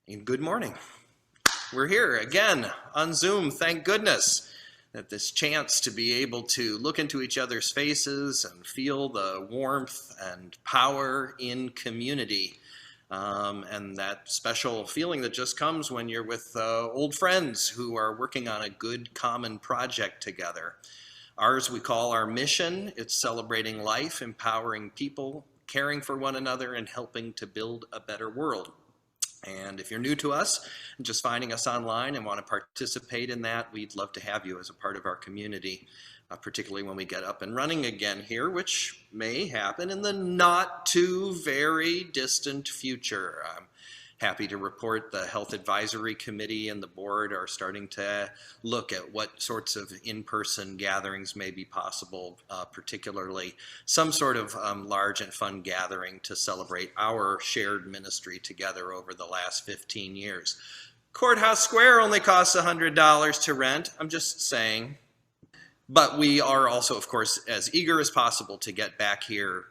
And good morning. We're here again on Zoom, thank goodness, that this chance to be able to look into each other's faces and feel the warmth and power in community. And that special feeling that just comes when you're with old friends who are working on a good common project together. Ours we call our mission. It's celebrating life, empowering people, caring for one another, and helping to build a better world. And if you're new to us, just finding us online and want to participate in that, we'd love to have you as a part of our community, particularly when we get up and running again here, which may happen in the not too very distant future. I'm happy to report the Health Advisory Committee and the board are starting to look at what sorts of in-person gatherings may be possible, particularly some sort of large and fun gathering to celebrate our shared ministry together over the last 15 years. Courthouse Square only costs $100 to rent. I'm just saying. But we are also, of course, as eager as possible to get back here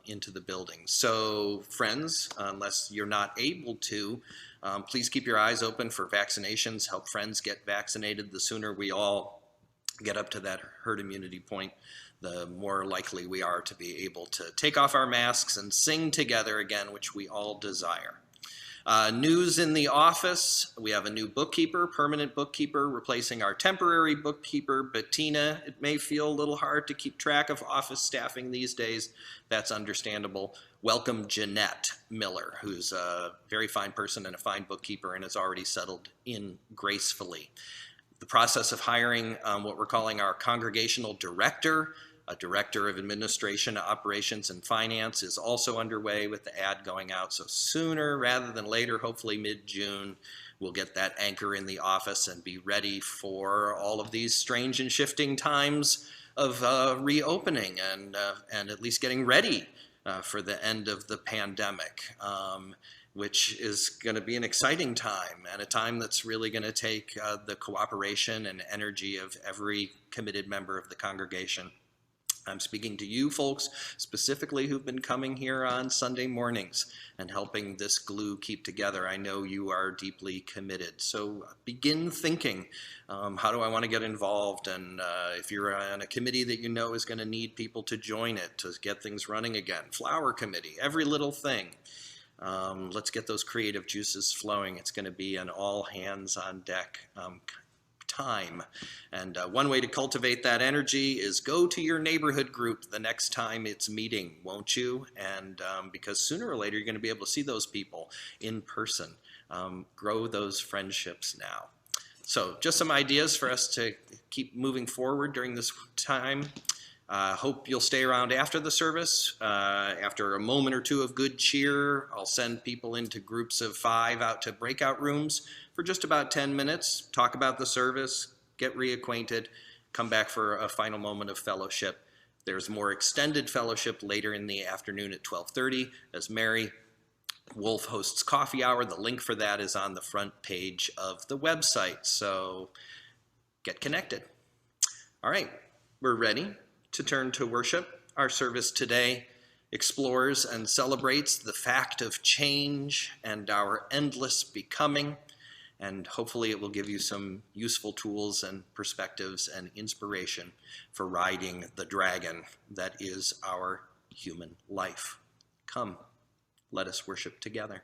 into the building. So friends, unless you're not able to, please keep your eyes open for vaccinations. Help friends get vaccinated. The sooner we all get up to that herd immunity point, the more likely we are to be able to take off our masks and sing together again, which we all desire. News in the office, we have a new bookkeeper, permanent bookkeeper, replacing our temporary bookkeeper, Bettina. It may feel a little hard to keep track of office staffing these days. That's understandable. Welcome Jeanette Miller, who's a very fine person and a fine bookkeeper and has already settled in gracefully. The process of hiring what we're calling our congregational director, a director of administration, operations, and finance is also underway with the ad going out. So sooner rather than later, hopefully mid-June, we'll get that anchor in the office and be ready for all of these strange and shifting times of reopening and at least getting ready for the end of the pandemic, which is going to be an exciting time and a time that's really going to take the cooperation and energy of every committed member of the congregation. I'm speaking to you folks specifically who've been coming here on Sunday mornings and helping this glue keep together. I know you are deeply committed. So begin thinking, how do I want to get involved? And if you're on a committee that you know is going to need people to join it to get things running again, flower committee, every little thing. Let's get those creative juices flowing. It's going to be an all hands on deck time. And one way to cultivate that energy is go to your neighborhood group the next time it's meeting, won't you? And because sooner or later you're going to be able to see those people in person. Grow those friendships now. So just some ideas for us to keep moving forward during this time. Hope you'll stay around after the service. After a moment or two of good cheer, I'll send people into groups of 5 out to breakout rooms for just about 10 minutes, talk about the service, get reacquainted, come back for a final moment of fellowship. There's more extended fellowship later in the afternoon at 12:30 as Mary Wolf hosts coffee hour. The link for that is on the front page of the website, so get connected. All right, we're ready to turn to worship. Our service today explores and celebrates the fact of change and our endless becoming, and hopefully it will give you some useful tools and perspectives and inspiration for riding the dragon that is our human life. Come, let us worship together.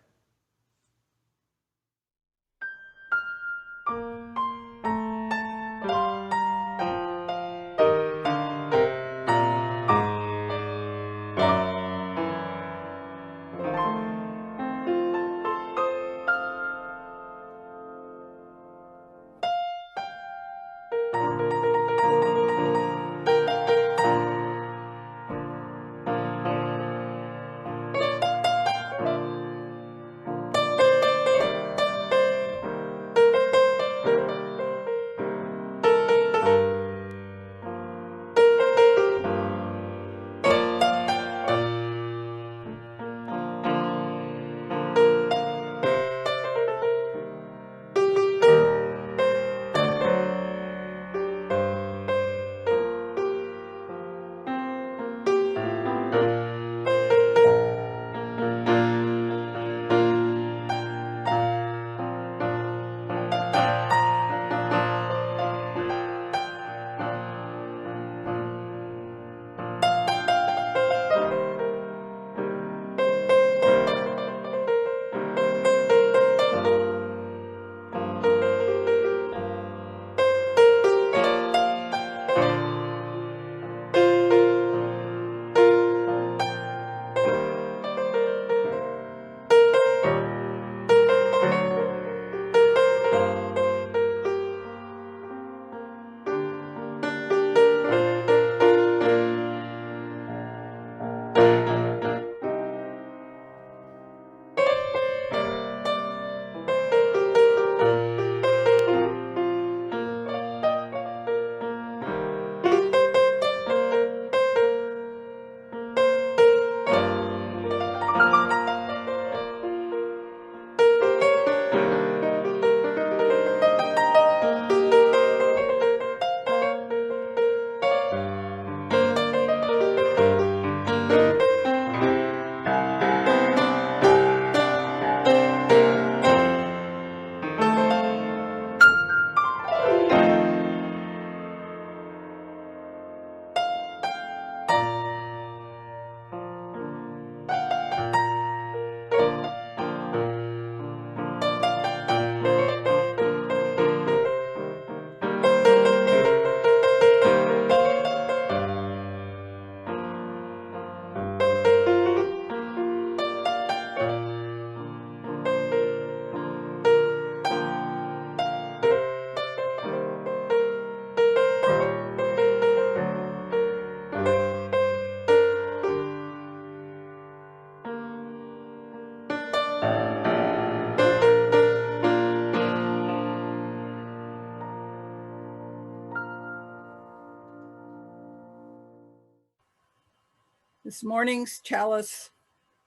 This morning's Chalice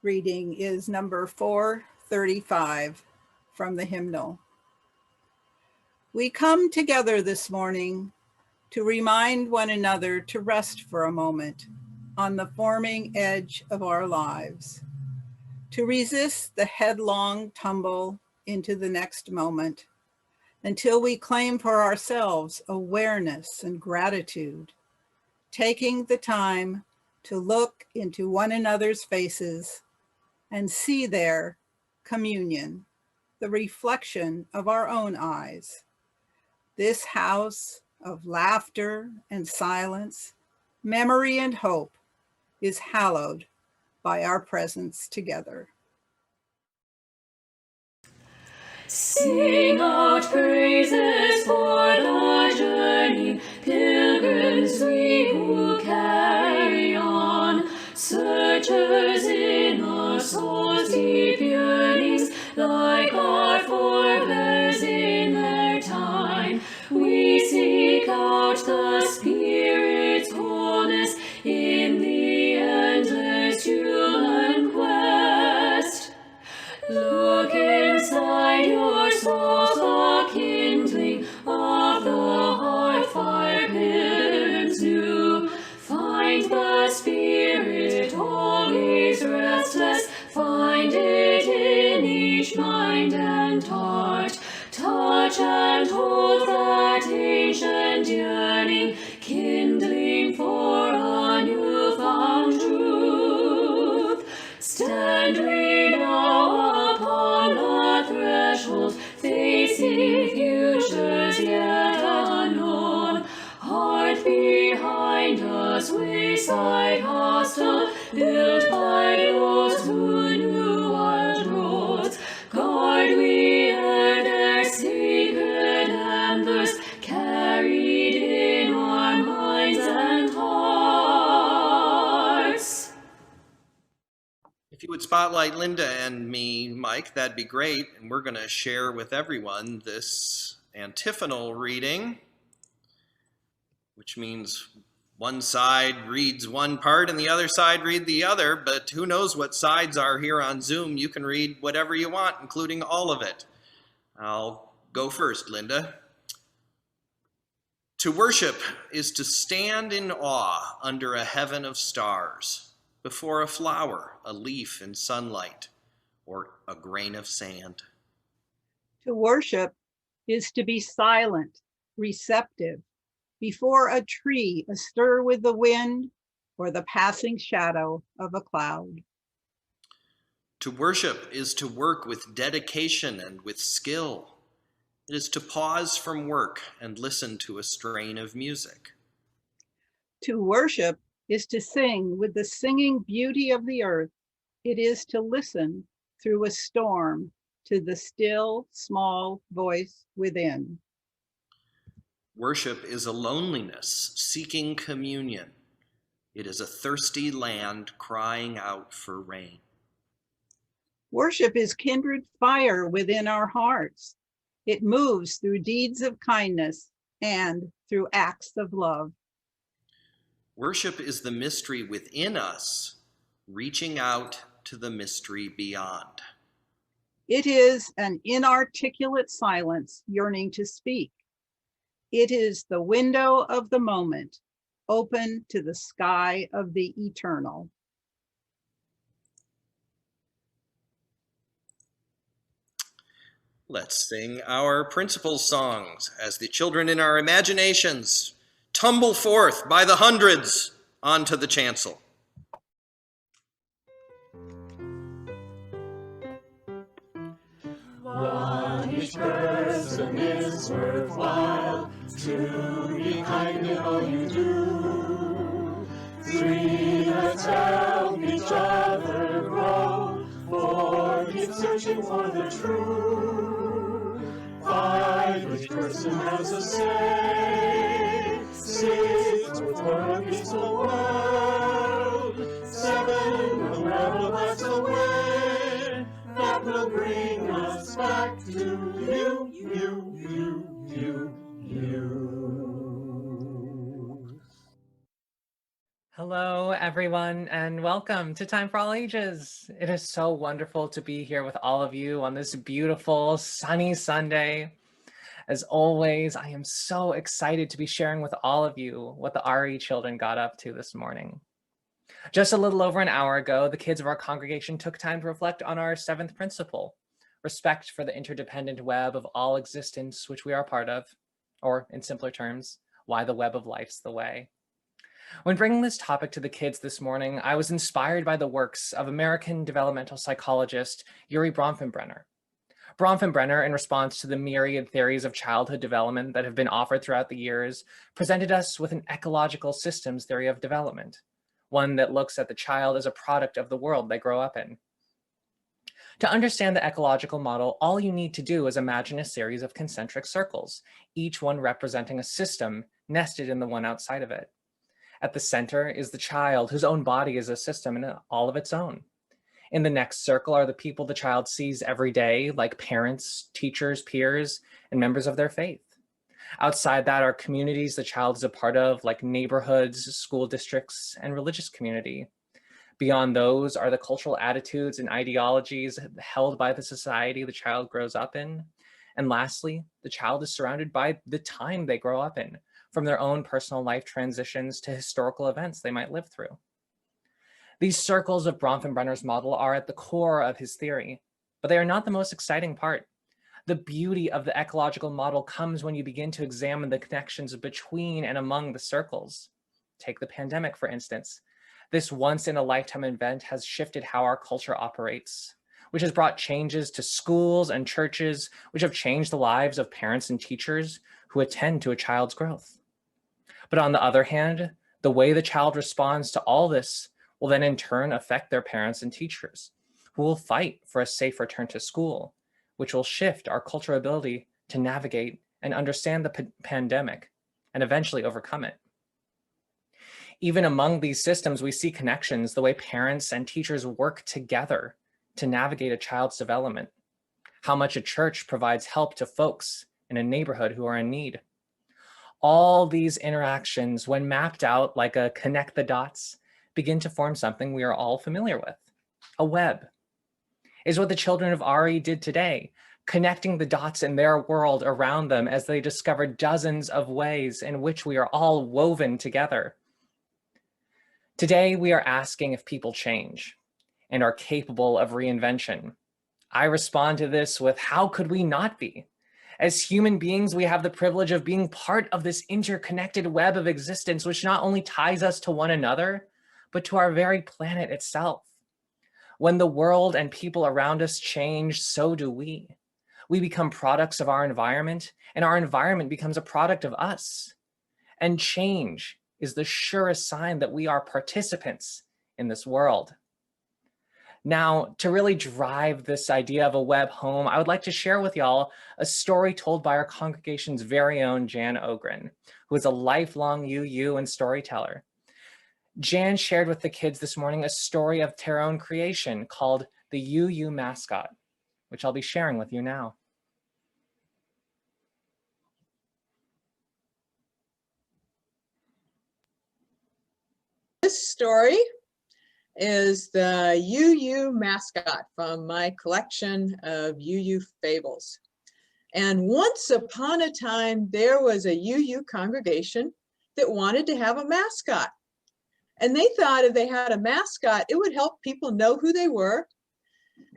reading is number 435 from the hymnal. We come together this morning to remind one another to rest for a moment on the forming edge of our lives, to resist the headlong tumble into the next moment until we claim for ourselves awareness and gratitude, taking the time to look into one another's faces and see there communion, the reflection of our own eyes. This house of laughter and silence, memory and hope is hallowed by our presence together. Sing out praises for the journey, pilgrims we who carry on, searchers in our souls' deep yearnings, like our forebears in their time. We seek out the Spirit's wholeness in the endless human quest. Look inside your souls, the kindling of the heart fire pilgrims new. Find the Spirit always restless, find it in each mind and heart. Touch and hold that ancient yearning, kindling for a new found truth. Stand we now upon the threshold, facing futures yet unknown. Heart behind us, wayside hostel, built by those who knew wild roads. Guard we ere their sacred embers, carried in our minds and hearts. If you would spotlight Linda and me, Mike, that'd be great. And we're going to share with everyone this antiphonal reading, which means one side reads one part and the other side read the other, but who knows what sides are here on Zoom. You can read whatever you want, including all of it. I'll go first, Linda. To worship is to stand in awe under a heaven of stars, before a flower, a leaf in sunlight, or a grain of sand. To worship is to be silent, receptive, before a tree astir with the wind or the passing shadow of a cloud. To worship is to work with dedication and with skill. It is to pause from work and listen to a strain of music. To worship is to sing with the singing beauty of the earth. It is to listen through a storm to the still, small voice within. Worship is a loneliness seeking communion. It is a thirsty land crying out for rain. Worship is kindred fire within our hearts. It moves through deeds of kindness and through acts of love. Worship is the mystery within us, reaching out to the mystery beyond. It is an inarticulate silence yearning to speak. It is the window of the moment, open to the sky of the eternal. Let's sing our principal songs as the children in our imaginations tumble forth by the hundreds onto the chancel. While each person is worthwhile, to be kind in all you do. Three, let's help each other grow, for keep searching for the true. Five, each person has a say. Six, for a peaceful world. Seven, unravel that's the way that will bring us back to you, you, you, you, you. Hello, everyone, and welcome to Time for All Ages. It is so wonderful to be here with all of you on this beautiful, sunny Sunday. As always, I am so excited to be sharing with all of you what the RE children got up to this morning. Just a little over an hour ago, the kids of our congregation took time to reflect on our 7th principle, respect for the interdependent web of all existence which we are part of, or in simpler terms, why the web of life's the way. When bringing this topic to the kids this morning, I was inspired by the works of American developmental psychologist Urie Bronfenbrenner. Bronfenbrenner, in response to the myriad theories of childhood development that have been offered throughout the years, presented us with an ecological systems theory of development, one that looks at the child as a product of the world they grow up in. To understand the ecological model, all you need to do is imagine a series of concentric circles, each one representing a system nested in the one outside of it. At the center is the child, whose own body is a system in all of its own. In the next circle are the people the child sees every day, like parents, teachers, peers, and members of their faith. Outside that are communities the child is a part of, like neighborhoods, school districts, and religious community. Beyond those are the cultural attitudes and ideologies held by the society the child grows up in. And lastly, the child is surrounded by the time they grow up in, from their own personal life transitions to historical events they might live through. These circles of Bronfenbrenner's model are at the core of his theory, but they are not the most exciting part. The beauty of the ecological model comes when you begin to examine the connections between and among the circles. Take the pandemic, for instance. This once-in-a-lifetime event has shifted how our culture operates, which has brought changes to schools and churches, which have changed the lives of parents and teachers who attend to a child's growth. But on the other hand, the way the child responds to all this will then in turn affect their parents and teachers, who will fight for a safe return to school, which will shift our cultural ability to navigate and understand the pandemic and eventually overcome it. Even among these systems, we see connections, the way parents and teachers work together to navigate a child's development, how much a church provides help to folks in a neighborhood who are in need. All these interactions, when mapped out like a connect the dots, begin to form something we are all familiar with. A web is what the children of RE did today, connecting the dots in their world around them as they discovered dozens of ways in which we are all woven together. Today, we are asking if people change and are capable of reinvention. I respond to this with, how could we not be? As human beings, we have the privilege of being part of this interconnected web of existence, which not only ties us to one another, but to our very planet itself. When the world and people around us change, so do we. We become products of our environment, and our environment becomes a product of us. And change is the surest sign that we are participants in this world. Now, to really drive this idea of a web home, I would like to share with y'all a story told by our congregation's very own Jan Ogren, who is a lifelong UU and storyteller. Jan shared with the kids this morning a story of their own creation called the UU mascot, which I'll be sharing with you now. This story is the UU mascot from my collection of UU fables. And once upon a time, there was a UU congregation that wanted to have a mascot. And they thought if they had a mascot, it would help people know who they were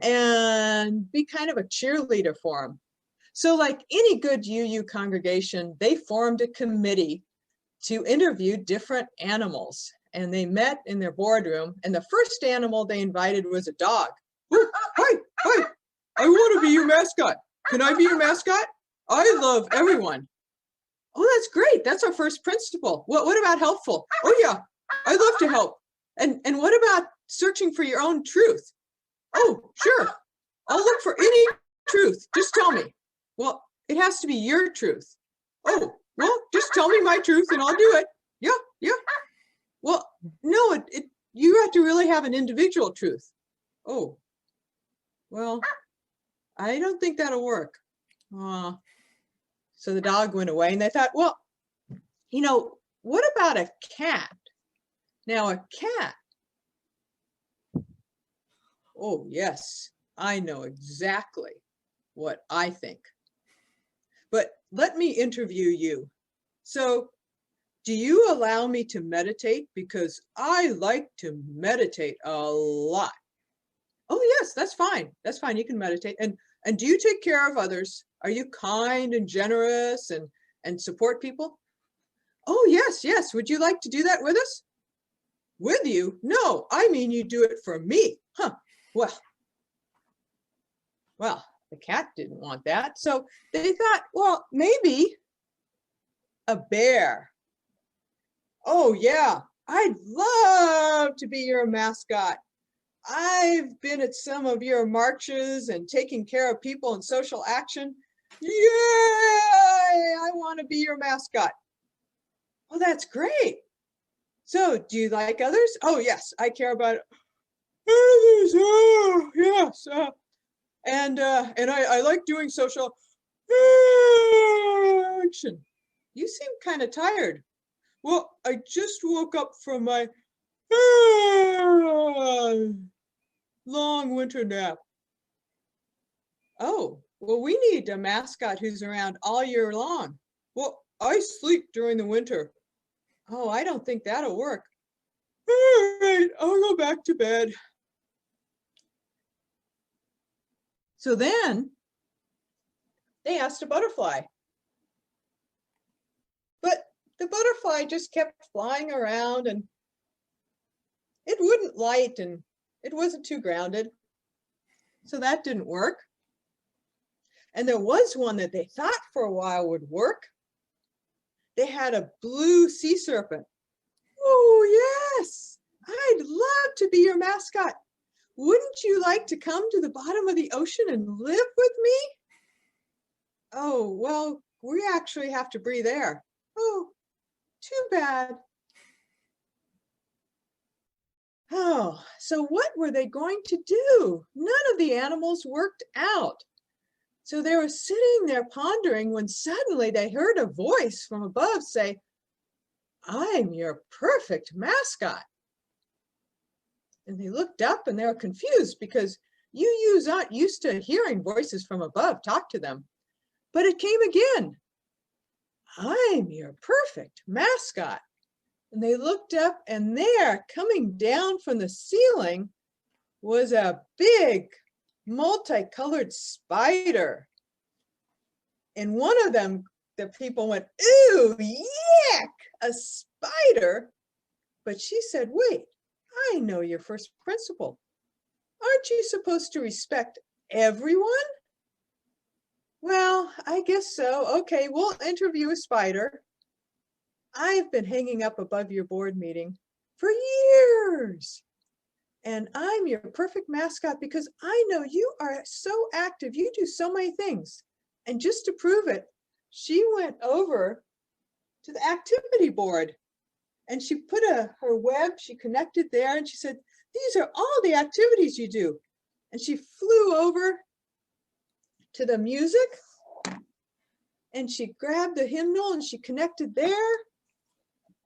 and be kind of a cheerleader for them. So like any good UU congregation, they formed a committee to interview different animals. And they met in their boardroom, and the first animal they invited was a dog. Hi, I want to be your mascot. Can I be your mascot? I love everyone. Oh, that's great. That's our first principle. What about helpful? Oh yeah, I love to help. And what about searching for your own truth? Oh, sure. I'll look for any truth. Just tell me. Well, it has to be your truth. Oh, well, just tell me my truth and I'll do it. Yeah. Well, no, you have to really have an individual truth. Oh, well, I don't think that'll work. So the dog went away and they thought, well, what about a cat? Now a cat. Oh, yes, I know exactly what I think. But let me interview you. So, do you allow me to meditate? Because I like to meditate a lot. Oh, yes, that's fine. That's fine. You can meditate. And do you take care of others? Are you kind and generous and support people? Oh, yes, yes. Would you like to do that with us? With you? No, I mean you do it for me. Huh. Well, the cat didn't want that. So they thought, well, maybe a bear. Oh, yeah, I'd love to be your mascot. I've been at some of your marches and taking care of people in social action. Yay! I want to be your mascot. Well, that's great. So do you like others? Oh, yes, I care about others. Oh, yes. And I like doing social action. You seem kind of tired. Well, I just woke up from my long winter nap. Oh, well, we need a mascot who's around all year long. Well, I sleep during the winter. Oh, I don't think that'll work. All right, I'll go back to bed. So then they asked a butterfly. But the butterfly just kept flying around and it wouldn't light and it wasn't too grounded. So that didn't work. And there was one that they thought for a while would work. They had a blue sea serpent. Oh, yes, I'd love to be your mascot. Wouldn't you like to come to the bottom of the ocean and live with me? Oh, well, we actually have to breathe air. Oh, too bad. Oh, so what were they going to do? None of the animals worked out. So they were sitting there pondering when suddenly they heard a voice from above say, I'm your perfect mascot. And they looked up and they were confused because UUs aren't used to hearing voices from above talk to them. But it came again. I'm your perfect mascot. And they looked up and there, coming down from the ceiling, was a big multicolored spider. And one of them, the people went, ooh, yuck, a spider. But she said, wait, I know your first principle. Aren't you supposed to respect everyone? Well, I guess so. Okay, we'll interview a spider. I've been hanging up above your board meeting for years. And I'm your perfect mascot because I know you are so active. You do so many things. And just to prove it, she went over to the activity board and she put her web, she connected there and she said, these are all the activities you do. And she flew over to the music and she grabbed the hymnal and she connected there.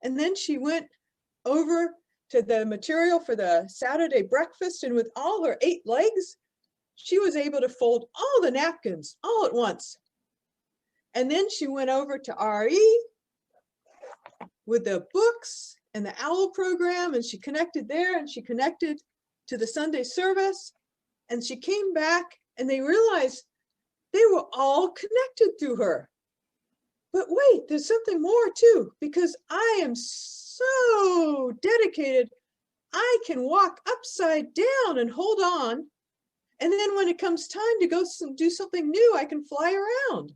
And then she went over to the material for the Saturday breakfast. And with all her 8 legs, she was able to fold all the napkins all at once. And then she went over to RE with the books and the OWL program, and she connected there and she connected to the Sunday service. And she came back and they realized they were all connected through her. But wait, there's something more too, because I am so dedicated, I can walk upside down and hold on. And then when it comes time to go do something new, I can fly around.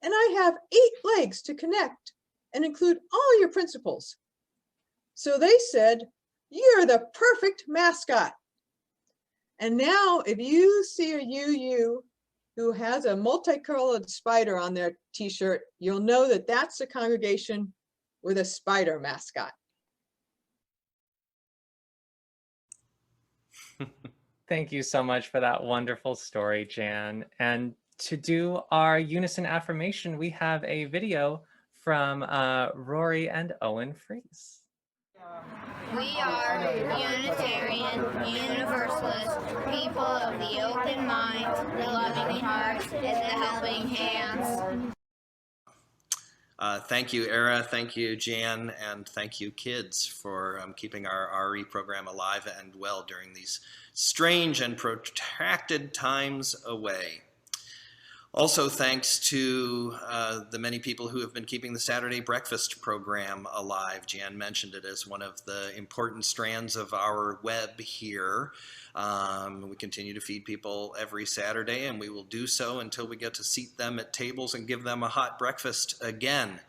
And I have 8 legs to connect and include all your principles. So they said, you're the perfect mascot. And now if you see a UU who has a multicolored spider on their t-shirt, you'll know that that's a congregation with a spider mascot. Thank you so much for that wonderful story, Jan. And to do our Unison Affirmation, we have a video from Rory and Owen Freeze. We are Unitarian, Universalist, people of the open mind, the loving heart, and the helping hands. Thank you, Era. Thank you, Jan. And thank you, kids, for keeping our RE program alive and well during these strange and protracted times away. Also, thanks to the many people who have been keeping the Saturday breakfast program alive. Jan mentioned it as one of the important strands of our web here. We continue to feed people every Saturday, and we will do so until we get to seat them at tables and give them a hot breakfast again.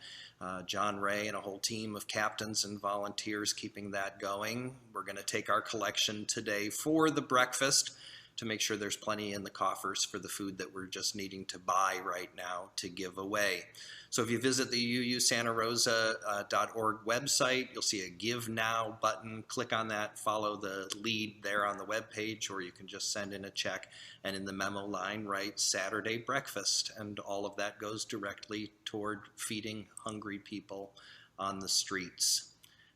John Ray and a whole team of captains and volunteers keeping that going. We're going to take our collection today for the breakfast to make sure there's plenty in the coffers for the food that we're just needing to buy right now to give away. So if you visit the UUSantaRosa.org website, you'll see a Give Now button. Click on that, follow the lead there on the webpage, or you can just send in a check, and in the memo line write Saturday breakfast, and all of that goes directly toward feeding hungry people on the streets.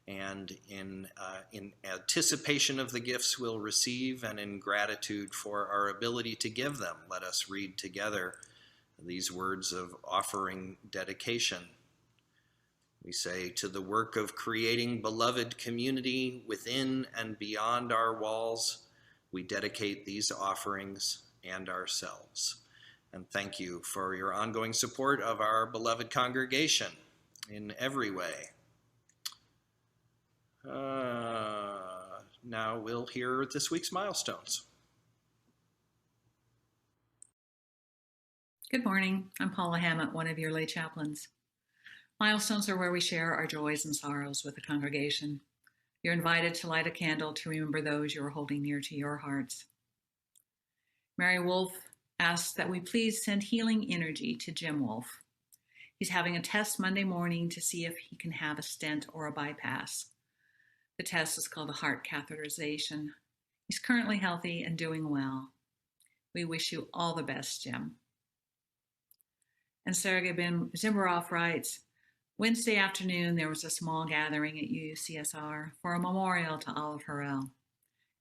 And in anticipation of the gifts we'll receive and in gratitude for our ability to give them, let us read together these words of offering dedication. We say, to the work of creating beloved community within and beyond our walls, we dedicate these offerings and ourselves. And thank you for your ongoing support of our beloved congregation in every way. Now we'll hear this week's milestones. Good morning. I'm Paula Hammet, one of your lay chaplains. Milestones are where we share our joys and sorrows with the congregation. You're invited to light a candle to remember those you are holding near to your hearts. Mary Wolf asks that we please send healing energy to Jim Wolf. He's having a test Monday morning to see if he can have a stent or a bypass. The test is called a heart catheterization. He's currently healthy and doing well. We wish you all the best, Jim. And Sergei Ben Zimbarov writes, Wednesday afternoon there was a small gathering at UUCSR for a memorial to Olive Harrell.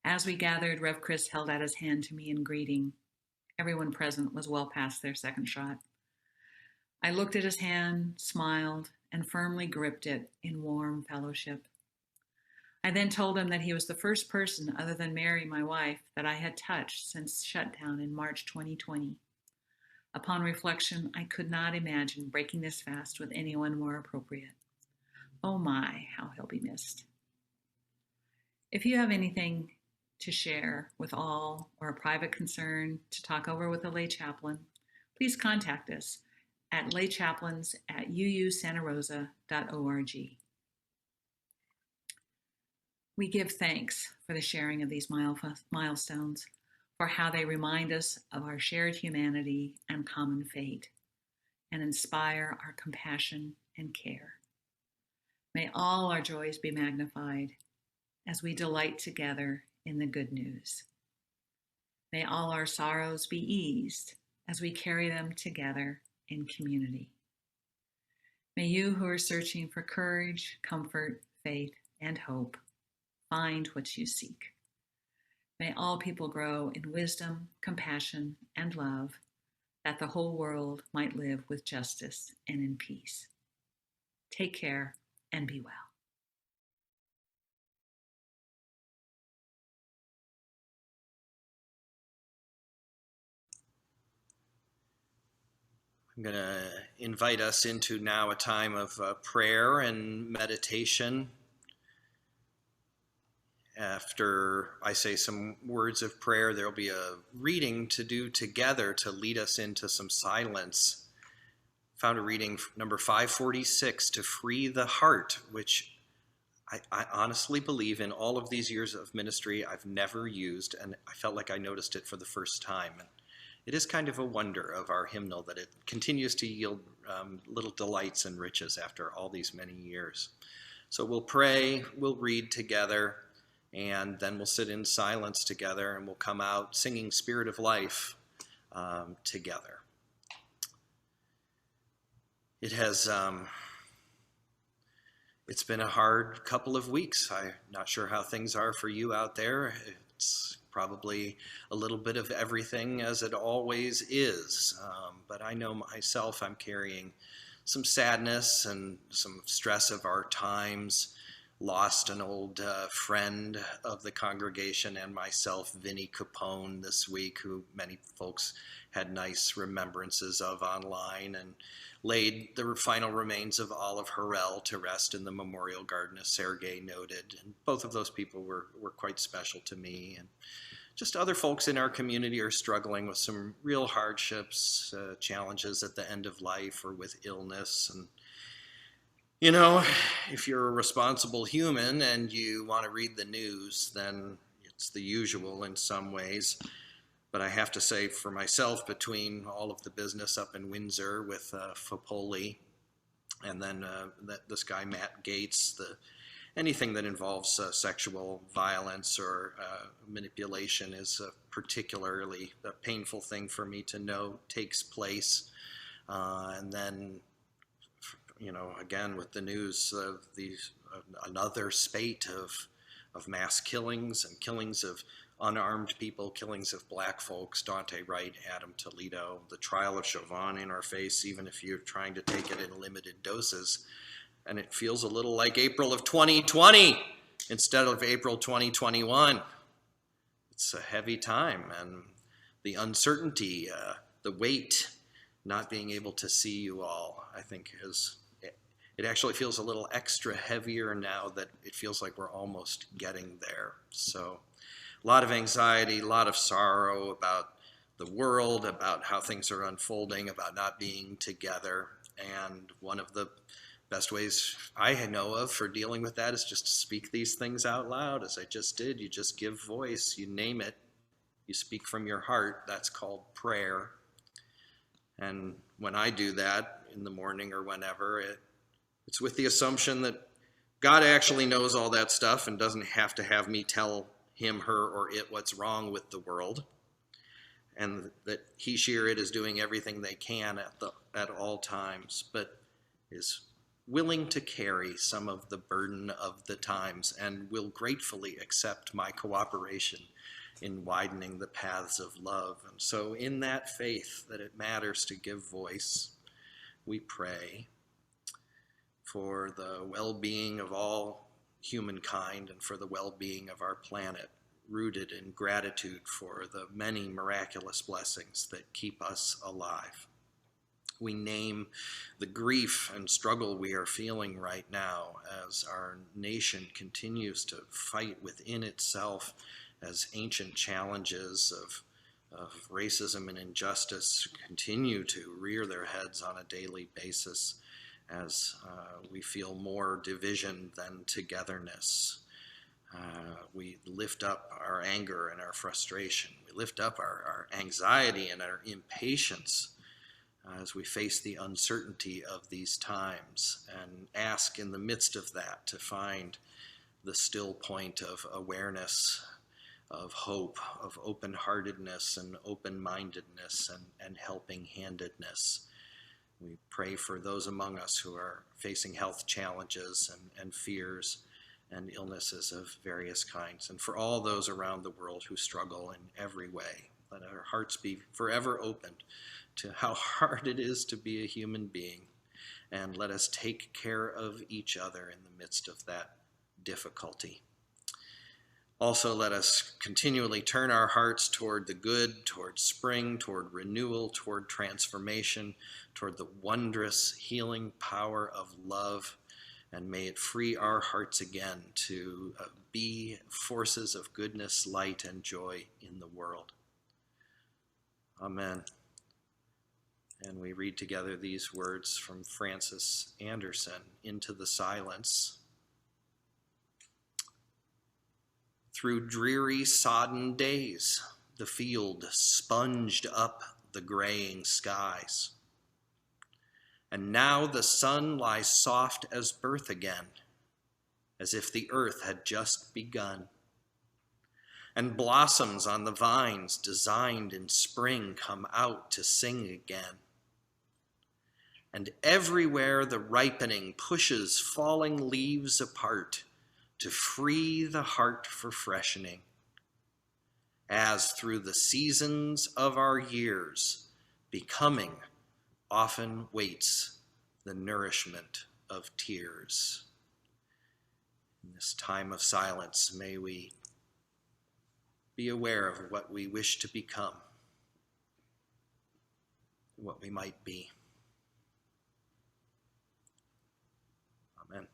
As we gathered, Rev Chris held out his hand to me in greeting. Everyone present was well past their second shot. I looked at his hand, smiled, and firmly gripped it in warm fellowship. I then told him that he was the first person other than Mary, my wife, that I had touched since shutdown in March 2020. Upon reflection, I could not imagine breaking this fast with anyone more appropriate. Oh my, how he'll be missed. If you have anything to share with all or a private concern to talk over with a lay chaplain, please contact us at laychaplains@uusantarosa.org. We give thanks for the sharing of these milestones, for how they remind us of our shared humanity and common fate, and inspire our compassion and care. May all our joys be magnified as we delight together in the good news. May all our sorrows be eased as we carry them together in community. May you who are searching for courage, comfort, faith, and hope find what you seek. May all people grow in wisdom, compassion, and love, that the whole world might live with justice and in peace. Take care and be well. I'm going to invite us into now a time of prayer and meditation. After I say some words of prayer, there'll be a reading to do together to lead us into some silence. Found a reading number 546, To Free the Heart, which I honestly believe in all of these years of ministry I've never used, and I felt like I noticed it for the first time. And it is kind of a wonder of our hymnal that it continues to yield little delights and riches after all these many years. So we'll pray, we'll read together, and then we'll sit in silence together, and we'll come out singing Spirit of Life together. It has It's been a hard couple of weeks. I'm not sure how things are for you out there. It's probably a little bit of everything, as it always is. But I know myself, I'm carrying some sadness and some stress of our times. Lost an old friend of the congregation and myself, Vinnie Capone, this week, who many folks had nice remembrances of online, and laid the final remains of Olive Harrell to rest in the memorial garden, as Sergei noted. And both of those people were quite special to me. And just other folks in our community are struggling with some real hardships, challenges at the end of life or with illness. And you know, if you're a responsible human and you want to read the news, then it's the usual in some ways. But I have to say, for myself, between all of the business up in Windsor with Fopoli, and then this guy Matt Gates, anything that involves sexual violence or manipulation is particularly a painful thing for me to know takes place. And then, you know, again, with the news of another spate of mass killings and killings of unarmed people, killings of black folks, Dante Wright, Adam Toledo, the trial of Chauvin in our face, even if you're trying to take it in limited doses. And it feels a little like April of 2020 instead of April 2021. It's a heavy time, and the uncertainty, the weight, not being able to see you all, I think it actually feels a little extra heavier now that it feels like we're almost getting there. So a lot of anxiety, a lot of sorrow about the world, about how things are unfolding, about not being together. And one of the best ways I know of for dealing with that is just to speak these things out loud, as I just did. You just give voice, you name it, you speak from your heart. That's called prayer. And when I do that in the morning or whenever, it's with the assumption that God actually knows all that stuff and doesn't have to have me tell him, her, or it what's wrong with the world, and that he, she, or it is doing everything they can at all times, but is willing to carry some of the burden of the times and will gratefully accept my cooperation in widening the paths of love. And so in that faith that it matters to give voice, we pray for the well-being of all humankind and for the well-being of our planet, rooted in gratitude for the many miraculous blessings that keep us alive. We name the grief and struggle we are feeling right now as our nation continues to fight within itself, as ancient challenges of racism and injustice continue to rear their heads on a daily basis, as we feel more division than togetherness. We lift up our anger and our frustration. We lift up our anxiety and our impatience as we face the uncertainty of these times, and ask in the midst of that to find the still point of awareness, of hope, of open-heartedness and open-mindedness and helping-handedness. We pray for those among us who are facing health challenges and fears and illnesses of various kinds, and for all those around the world who struggle in every way. Let our hearts be forever opened to how hard it is to be a human being, and let us take care of each other in the midst of that difficulty. Also, let us continually turn our hearts toward the good, toward spring, toward renewal, toward transformation, toward the wondrous healing power of love, and may it free our hearts again to be forces of goodness, light, and joy in the world. Amen. And we read together these words from Francis Anderson, Into the Silence. Through dreary, sodden days, the field sponged up the graying skies. And now the sun lies soft as birth again, as if the earth had just begun. And blossoms on the vines designed in spring come out to sing again. and everywhere the ripening pushes falling leaves apart to free the heart for freshening. As through the seasons of our years, becoming often waits the nourishment of tears. In this time of silence, may we be aware of what we wish to become, what we might be. Amen.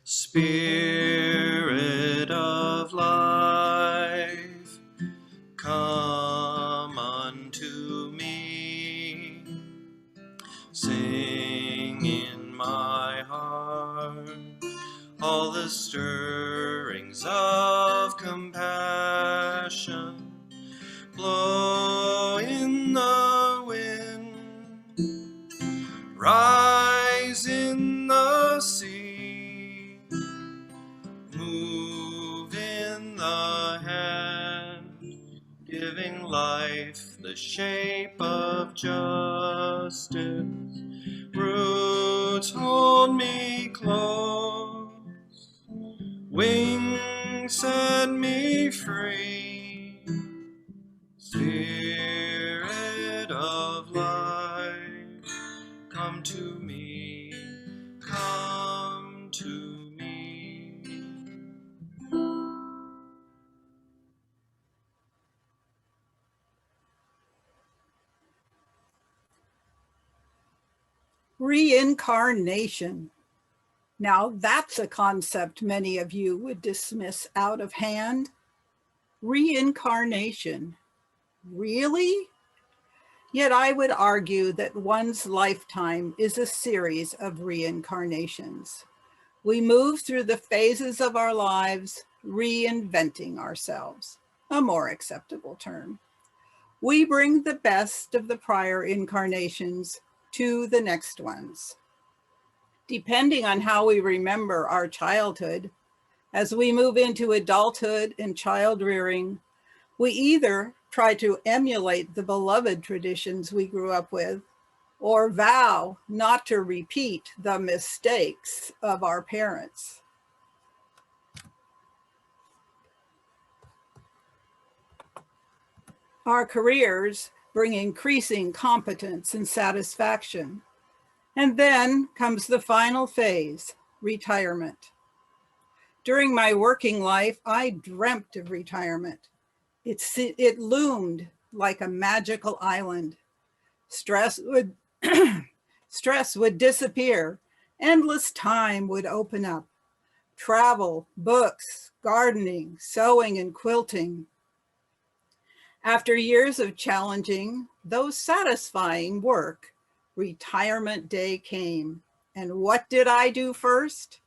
Spirit of life, come unto me. Sing in my heart all the stirrings of compassion. Blow in the wind, rise in the sea. living life, the shape of justice. Roots hold me close, wings set me free. Spirit of life, come to me, come to me. Reincarnation. Now that's a concept many of you would dismiss out of hand. Reincarnation. Really? Yet I would argue that one's lifetime is a series of reincarnations. We move through the phases of our lives, reinventing ourselves, a more acceptable term. We bring the best of the prior incarnations to the next ones. Depending on how we remember our childhood, as we move into adulthood and child rearing, we either try to emulate the beloved traditions we grew up with, or vow not to repeat the mistakes of our parents. Our careers bring increasing competence and satisfaction. And then comes the final phase, retirement. During my working life, I dreamt of retirement. It loomed like a magical island. Stress would disappear. Endless time would open up. Travel, books, gardening, sewing, and quilting. After years of challenging, though satisfying work, retirement day came. And what did I do first?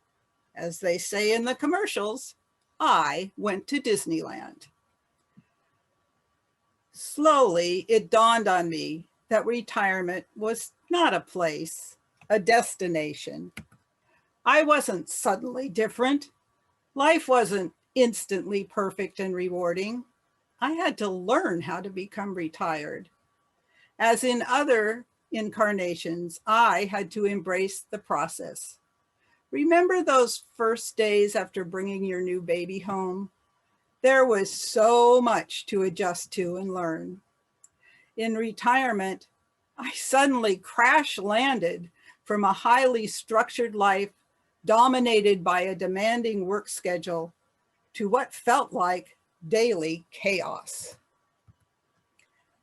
As they say in the commercials, I went to Disneyland. Slowly, it dawned on me that retirement was not a place, a destination. I wasn't suddenly different. Life wasn't instantly perfect and rewarding. I had to learn how to become retired. As in other incarnations, I had to embrace the process. Remember those first days after bringing your new baby home? There was so much to adjust to and learn. In retirement, I suddenly crash landed from a highly structured life dominated by a demanding work schedule to what felt like daily chaos.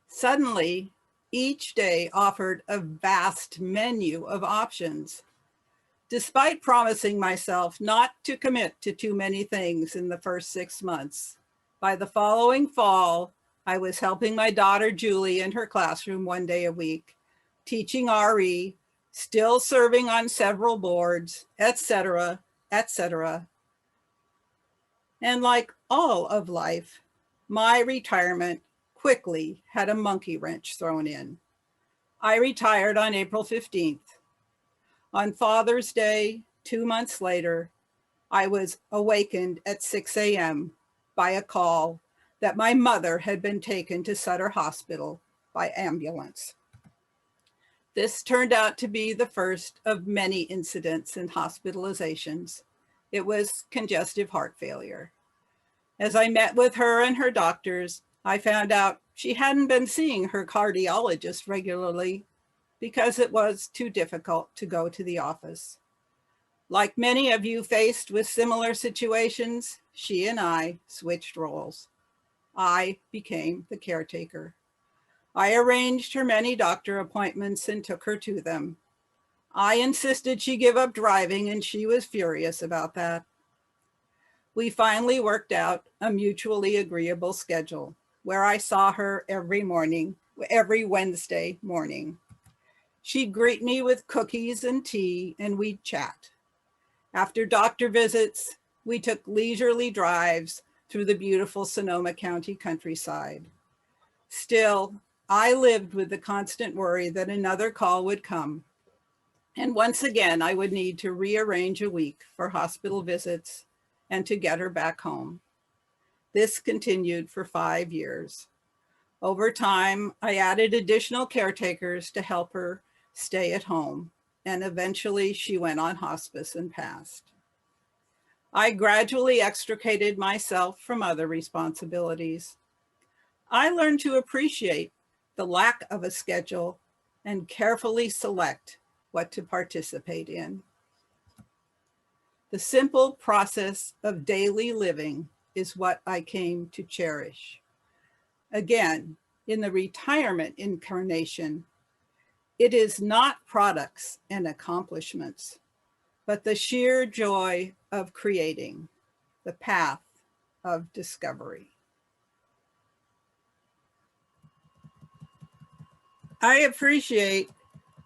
Suddenly, each day offered a vast menu of options. Despite promising myself not to commit to too many things in the first 6 months, by the following fall, I was helping my daughter Julie in her classroom 1 day a week, teaching RE, still serving on several boards, etc., etc. And like all of life, my retirement quickly had a monkey wrench thrown in. I retired on April 15th. On Father's Day, 2 months later, I was awakened at 6 a.m. by a call that my mother had been taken to Sutter Hospital by ambulance. This turned out to be the first of many incidents and hospitalizations. It was congestive heart failure. As I met with her and her doctors, I found out she hadn't been seeing her cardiologist regularly because it was too difficult to go to the office. Like many of you faced with similar situations, she and I switched roles. I became the caretaker. I arranged her many doctor appointments and took her to them. I insisted she give up driving, and she was furious about that. We finally worked out a mutually agreeable schedule where I saw her every Wednesday morning. She'd greet me with cookies and tea, and we'd chat. After doctor visits, we took leisurely drives through the beautiful Sonoma County countryside. Still, I lived with the constant worry that another call would come. And once again, I would need to rearrange a week for hospital visits and to get her back home. This continued for 5 years. Over time, I added additional caretakers to help her stay at home, and eventually she went on hospice and passed. I gradually extricated myself from other responsibilities. I learned to appreciate the lack of a schedule and carefully select what to participate in. The simple process of daily living is what I came to cherish. Again, in the retirement incarnation, it is not products and accomplishments, but the sheer joy of creating, the path of discovery. I appreciate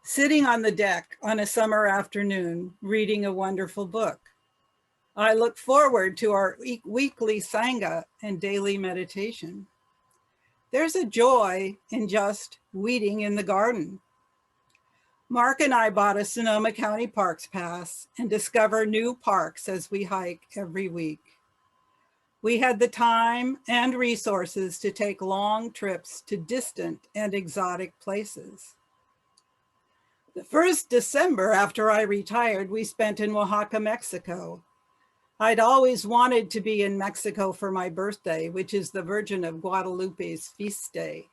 sitting on the deck on a summer afternoon, reading a wonderful book. I look forward to our weekly Sangha and daily meditation. There's a joy in just weeding in the garden. Mark and I bought a Sonoma County Parks Pass and discover new parks as we hike every week. We had the time and resources to take long trips to distant and exotic places. The first December after I retired, we spent in Oaxaca, Mexico. I'd always wanted to be in Mexico for my birthday, which is the Virgin of Guadalupe's feast day.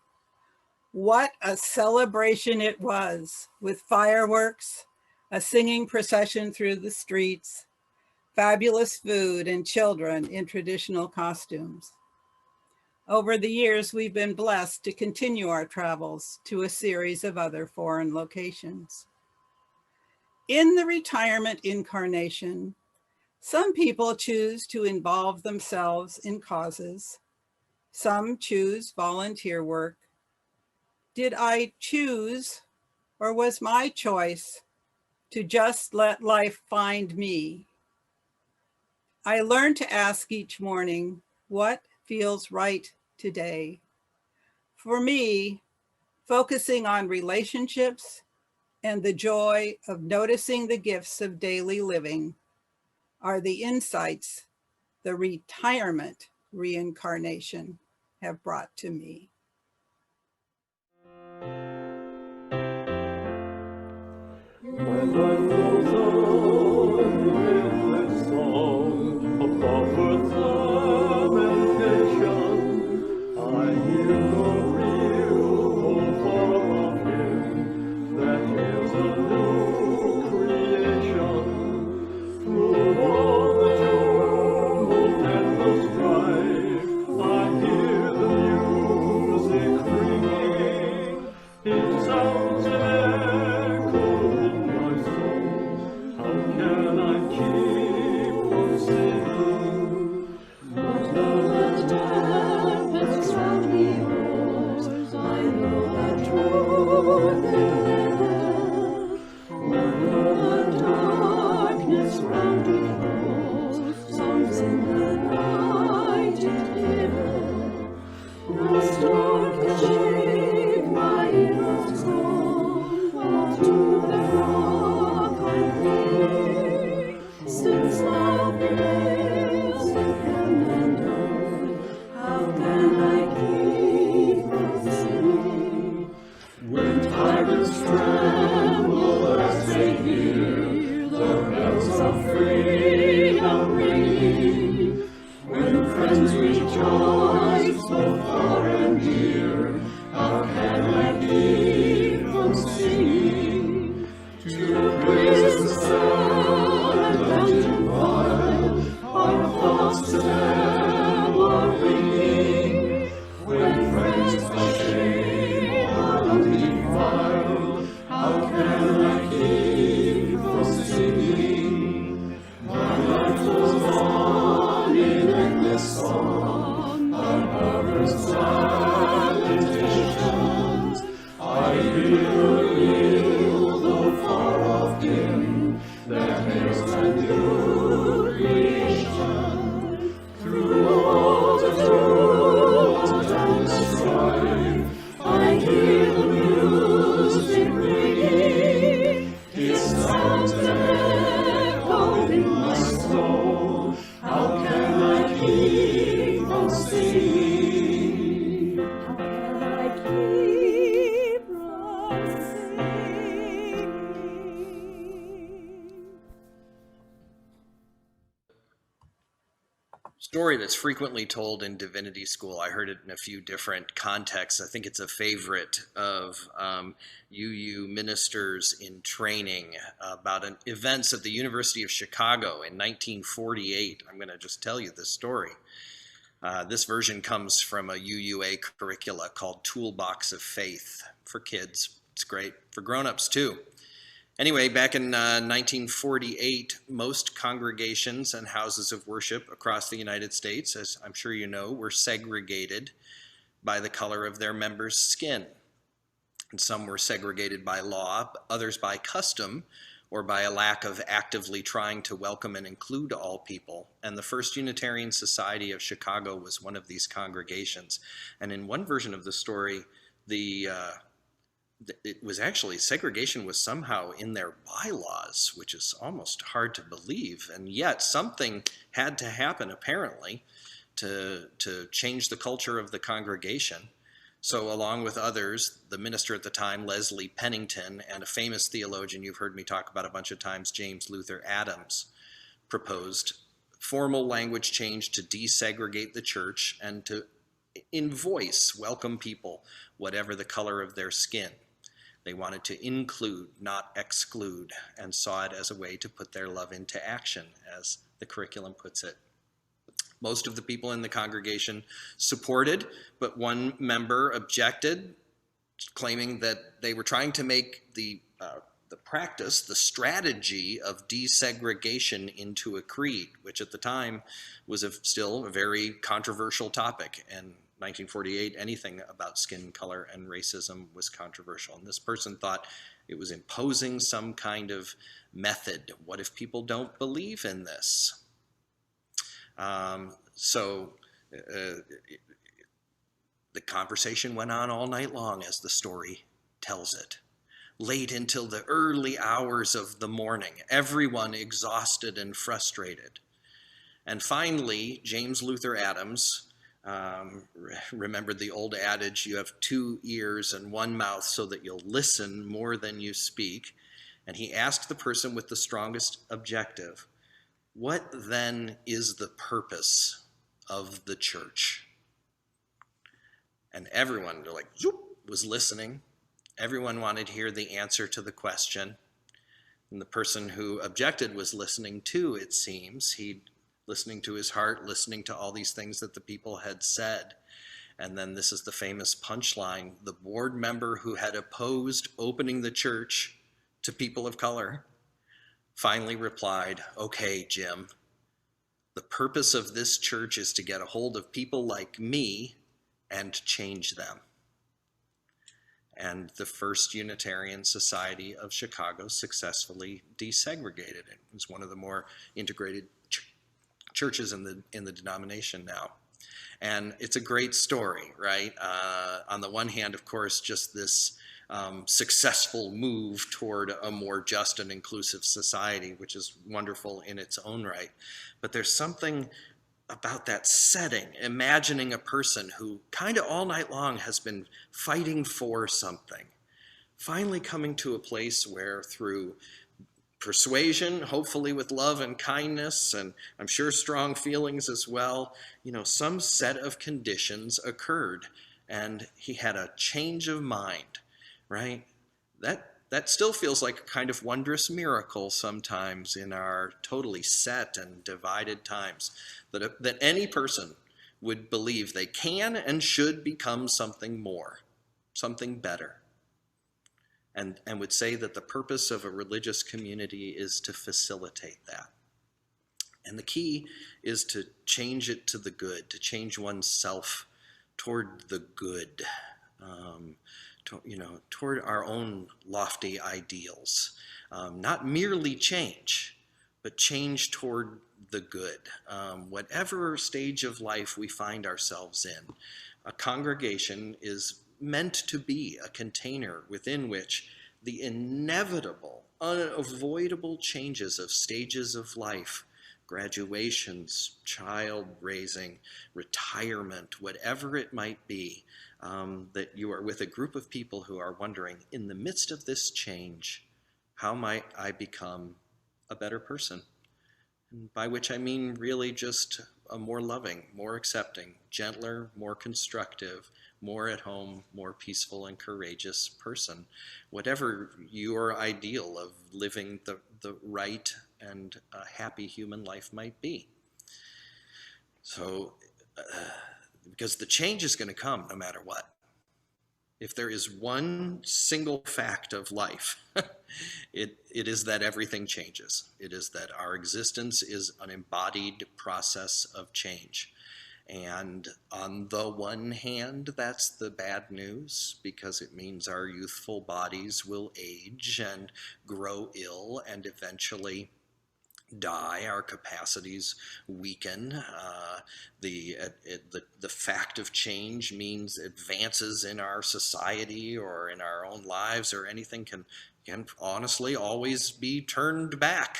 What a celebration it was, with fireworks, a singing procession through the streets, fabulous food, and children in traditional costumes. Over the years, we've been blessed to continue our travels to a series of other foreign locations. In the retirement incarnation, some people choose to involve themselves in causes. Some choose volunteer work. Did I choose, or was my choice, to just let life find me? I learned to ask each morning, what feels right today? For me, focusing on relationships and the joy of noticing the gifts of daily living are the insights the retirement reincarnation have brought to me. My life goes on in this song of comfort, lamentation. I hear the real form of Him that is a new creation. Through all the tumult and the strife, I hear the music ringing. It sounds an echo in my soul. How can I keep on singing? But love and death surround me, yours. I know that truth is there. When the darkness round me grows, songs in the night it given. No storm can shake my inmost soul, all to the rock I cling. Since love prevails in heaven and earth, how can I keep from singing? When tyrants tremble as they hear the bells of freedom ringing, when friends rejoice both far and near, how can I keep from singing? To praise the sun and dungeon vile, our thoughts to them are ringing. When friends by shame are undefiled, how can I keep from singing? My life goes on in endless song keep from singing. Story that's frequently told in divinity school. I heard it in a few different contexts. I think it's a favorite of UU ministers in training about events at the University of Chicago in 1948. I'm going to just tell you this story. This version comes from a UUA curricula called Toolbox of Faith for kids. It's great for grown-ups too. Anyway, back in 1948, most congregations and houses of worship across the United States, as I'm sure you know, were segregated by the color of their members' skin. And some were segregated by law, others by custom, or by a lack of actively trying to welcome and include all people. And the First Unitarian Society of Chicago was one of these congregations. And in one version of the story, it was actually, segregation was somehow in their bylaws, which is almost hard to believe. And yet something had to happen, apparently, to change the culture of the congregation. So along with others, the minister at the time, Leslie Pennington, and a famous theologian you've heard me talk about a bunch of times, James Luther Adams, proposed formal language change to desegregate the church and to, in voice, welcome people, whatever the color of their skin. They wanted to include, not exclude, and saw it as a way to put their love into action, as the curriculum puts it. Most of the people in the congregation supported, but one member objected, claiming that they were trying to make the practice, the strategy of desegregation into a creed, which at the time was still a very controversial topic. And 1948, anything about skin color and racism was controversial. And this person thought it was imposing some kind of method. What if people don't believe in this? So the conversation went on all night long, as the story tells it. Late until the early hours of the morning, everyone exhausted and frustrated. And finally, James Luther Adams, remembered the old adage, you have 2 ears and 1 mouth so that you'll listen more than you speak. And he asked the person with the strongest objective, what then is the purpose of the church? And everyone, like, zoop, was listening. Everyone wanted to hear the answer to the question. And the person who objected was listening too, it seems. He'd listening to his heart, listening to all these things that the people had said. And then this is the famous punchline. The board member who had opposed opening the church to people of color finally replied, okay, Jim, the purpose of this church is to get a hold of people like me and change them. And the First Unitarian Society of Chicago successfully desegregated it. It was one of the more integrated churches in the denomination now. And it's a great story, right? On the one hand, of course, just this successful move toward a more just and inclusive society, which is wonderful in its own right. But there's something about that setting, imagining a person who kind of all night long has been fighting for something, finally coming to a place where through persuasion, hopefully with love and kindness, and I'm sure strong feelings as well, some set of conditions occurred and he had a change of mind, right? That still feels like a kind of wondrous miracle sometimes in our totally set and divided times, that any person would believe they can and should become something more, something better. And would say that the purpose of a religious community is to facilitate that. And the key is to change it to the good, to change oneself toward the good, toward our own lofty ideals. Not merely change, but change toward the good. Whatever stage of life we find ourselves in, a congregation is meant to be a container within which the inevitable, unavoidable changes of stages of life graduations, child raising, retirement, whatever it might be, that you are with a group of people who are wondering, in the midst of this change, how might I become a better person? And by which I mean really just a more loving, more accepting, gentler, more constructive, more at home, more peaceful and courageous person. Whatever your ideal of living the right and happy human life might be. So, because the change is going to come no matter what. If there is one single fact of life, it is that everything changes. It is that our existence is an embodied process of change. And on the one hand, that's the bad news, because it means our youthful bodies will age and grow ill and eventually die. Our capacities weaken. The fact of change means advances in our society or in our own lives or anything can honestly always be turned back.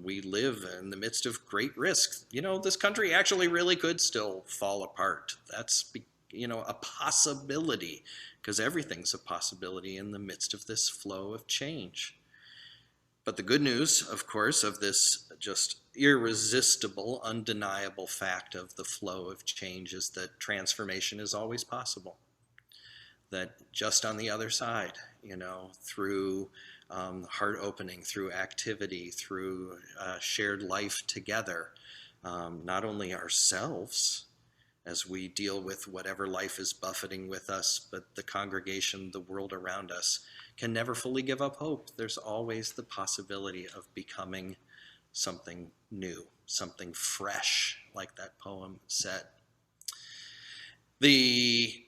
We live in the midst of great risk. You know, this country actually really could still fall apart. That's, you know, a possibility, because everything's a possibility in the midst of this flow of change. But the good news, of course, of this just irresistible, undeniable fact of the flow of change is that transformation is always possible. That just on the other side, you know, through heart opening, through activity, through shared life together, not only ourselves as we deal with whatever life is buffeting with us, but the congregation, the world around us, can never fully give up hope. There's always the possibility of becoming something new, something fresh, like that poem said. The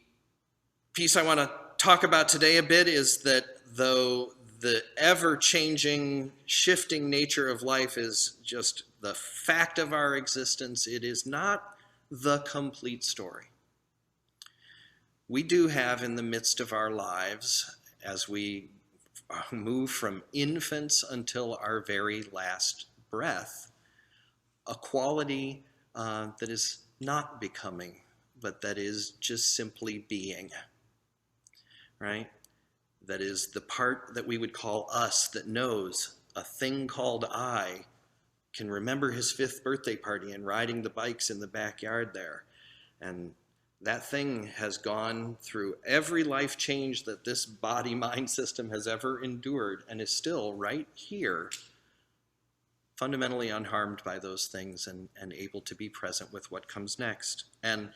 piece I want to talk about today a bit is that though the ever-changing, shifting nature of life is just the fact of our existence, it is not the complete story. We do have in the midst of our lives, as we move from infants until our very last breath, a quality that is not becoming, but that is just simply being, right? That is the part that we would call us, that knows a thing called I, can remember his 5th birthday party and riding the bikes in the backyard there. And that thing has gone through every life change that this body-mind system has ever endured and is still right here, fundamentally unharmed by those things and able to be present with what comes next. And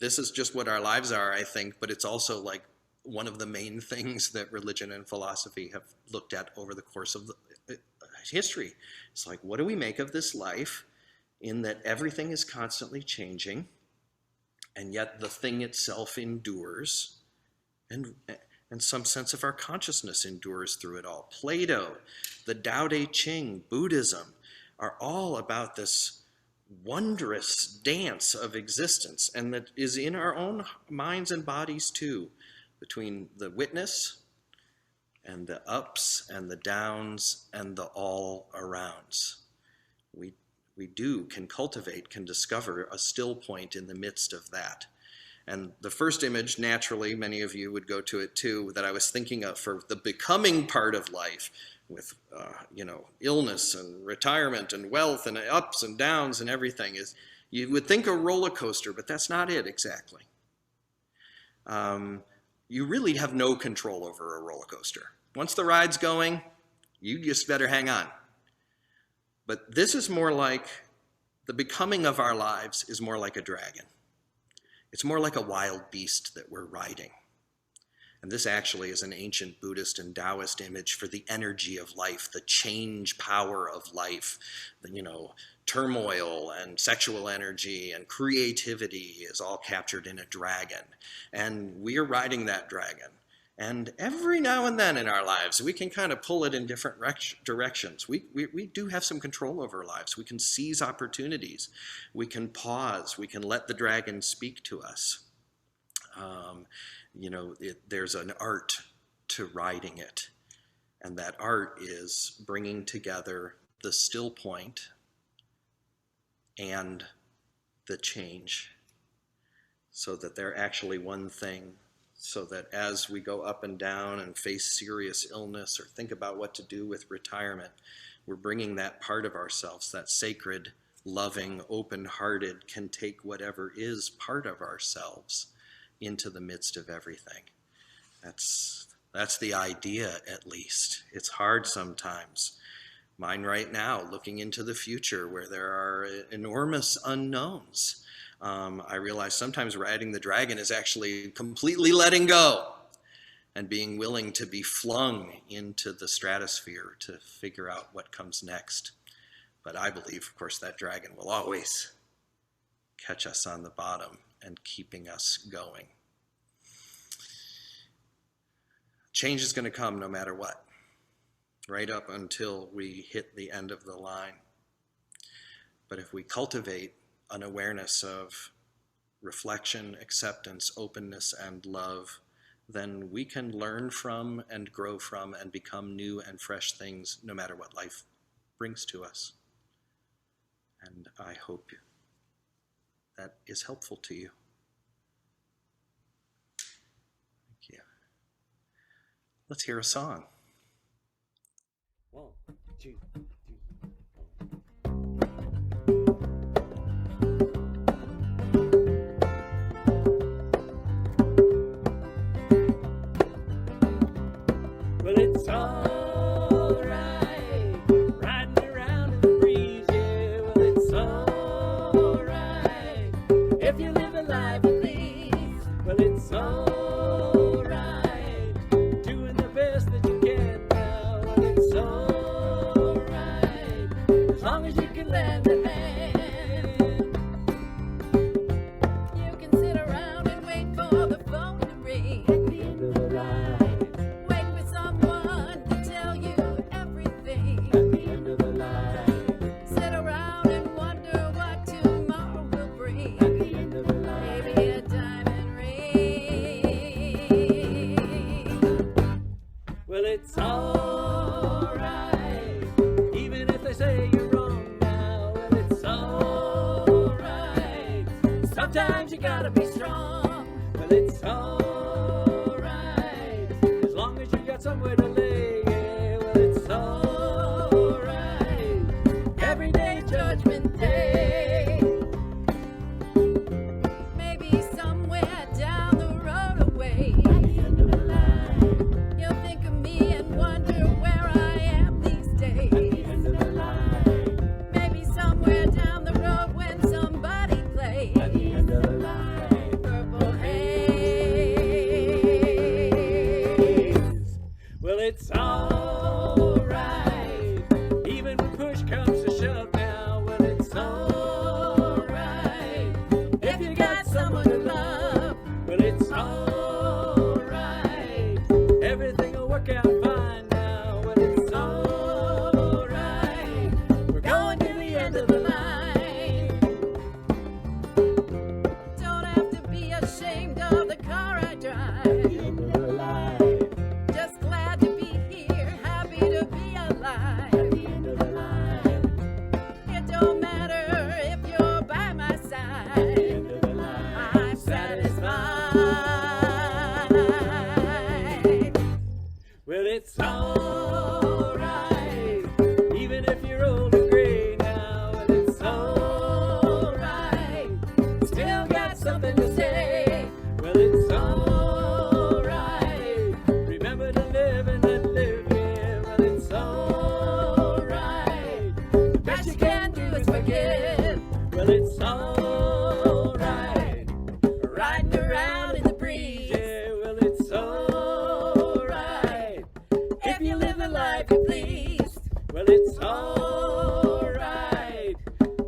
this is just what our lives are, I think, but it's also like one of the main things that religion and philosophy have looked at over the course of history. It's like, what do we make of this life in that everything is constantly changing, and yet the thing itself endures, and some sense of our consciousness endures through it all. Plato, the Tao Te Ching, Buddhism are all about this wondrous dance of existence, and that is in our own minds and bodies too, between the witness and the ups and the downs and the all arounds. We can cultivate, can discover a still point in the midst of that. And the first image, naturally, many of you would go to it too, that I was thinking of for the becoming part of life with, illness and retirement and wealth and ups and downs and everything, is you would think a roller coaster, but that's not it exactly. You really have no control over a roller coaster. Once the ride's going, you just better hang on. But this is more like, the becoming of our lives is more like a dragon. It's more like a wild beast that we're riding. And this actually is an ancient Buddhist and Taoist image for the energy of life, the change power of life, turmoil and sexual energy and creativity is all captured in a dragon. And we are riding that dragon. And every now and then in our lives, we can kind of pull it in different directions. We do have some control over our lives. We can seize opportunities. We can pause. We can let the dragon speak to us. There's an art to riding it. And that art is bringing together the still point and the change, so that they're actually one thing, so that as we go up and down and face serious illness or think about what to do with retirement, we're bringing that part of ourselves, that sacred, loving, open-hearted, can take whatever is part of ourselves into the midst of everything. That's the idea, at least. It's hard sometimes. Mine right now, looking into the future where there are enormous unknowns. I realize sometimes riding the dragon is actually completely letting go and being willing to be flung into the stratosphere to figure out what comes next. But I believe, of course, that dragon will always catch us on the bottom and keeping us going. Change is going to come no matter what, right up until we hit the end of the line. But if we cultivate an awareness of reflection, acceptance, openness, and love, then we can learn from and grow from and become new and fresh things no matter what life brings to us. And I hope that is helpful to you. Thank you. Let's hear a song. 1, 2, 3. Well, it's all right, riding around in the breeze, yeah. Well, it's all right, if you live a life of ease. Well, it's all right, doing the best that you can now. Well, it's all right, as long as you can lend a hand. You can sit around and wait for the phone to ring. At the end of the line, Wait for someone to tell you everything. at the end of the line, Sit around and wonder what tomorrow will bring. at the end of the line. Maybe a diamond ring. Well, it's all right, even if they say you're wrong now. Well, it's all right, sometimes you gotta be strong. Well, it's all right, as long as you got somewhere to lay. Yeah, well, it's all right, every day's Judgment Day. Maybe somewhere down the road away. At the end of the line, You'll think of me and wonder where I am these days. at the end of the line, Maybe somewhere down the road when somebody plays at the end of the line. Purple Haze. Well, it's all right, even when push comes to shove now. Well, it's all right, if you got someone to love. Well, it's all right, everything will work out fine now. Well, it's all right, we're going to the end of the line. Don't have to be ashamed of the car I drive. At the end of the line, Just glad to be here, happy to be alive. at the end of the line, It don't matter if you're by my at the side. end of the line, I'm satisfied. well, it's all right, even if you're old and gray now. Well, it's all right, still got something to say. Well, it's all right, remember to live and let live, yeah. Well, it's all right, the best you can do is forgive. Well, it's all right, riding around in the breeze, yeah. Well, it's all right, if you live the life you please. Well, it's all right,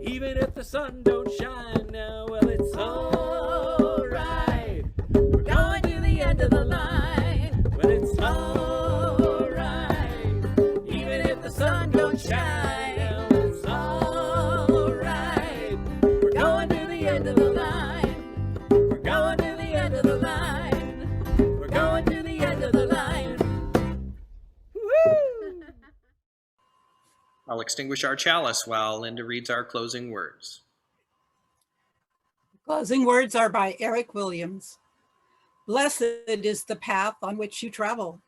even if the sun don't shine now. Well, it's all right, we're going to the end of the line. Well, it's all right, even if the sun don't shine now. Well, it's all right, we're going to the end of the line. We're going to the end of the line. We're going to the end of the line. Woo! I'll extinguish our chalice while Linda reads our closing words. Closing words are by Eric Williams. Blessed is the path on which you travel.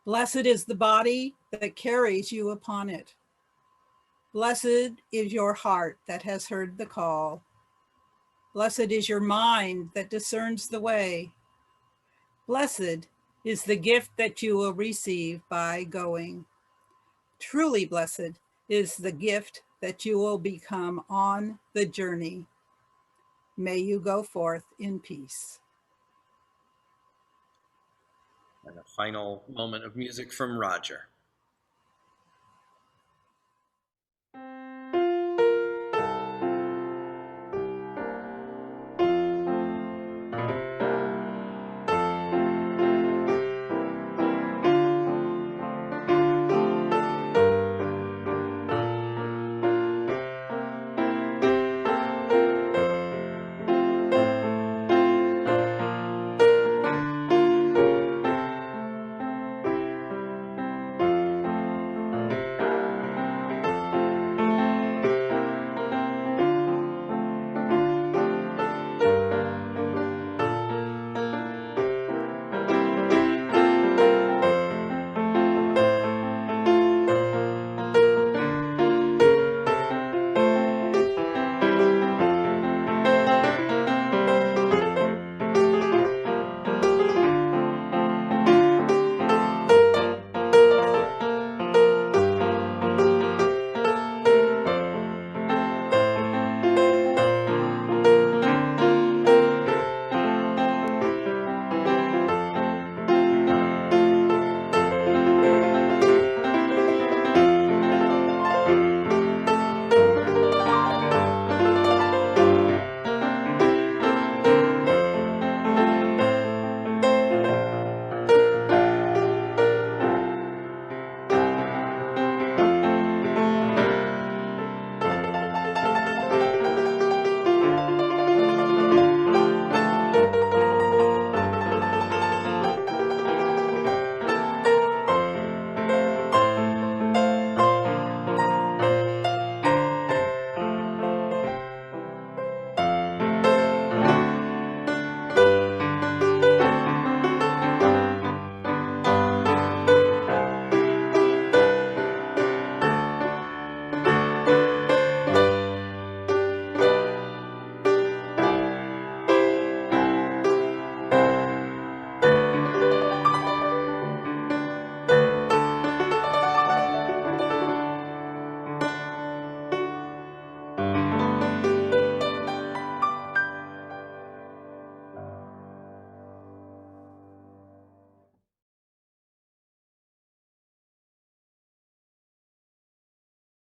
Blessed is the body that carries you upon it. Blessed is your heart that has heard the call. Blessed is your mind that discerns the way. Blessed is the gift that you will receive by going. Truly blessed is the gift that you will become on the journey. May you go forth in peace. And a final moment of music from Roger.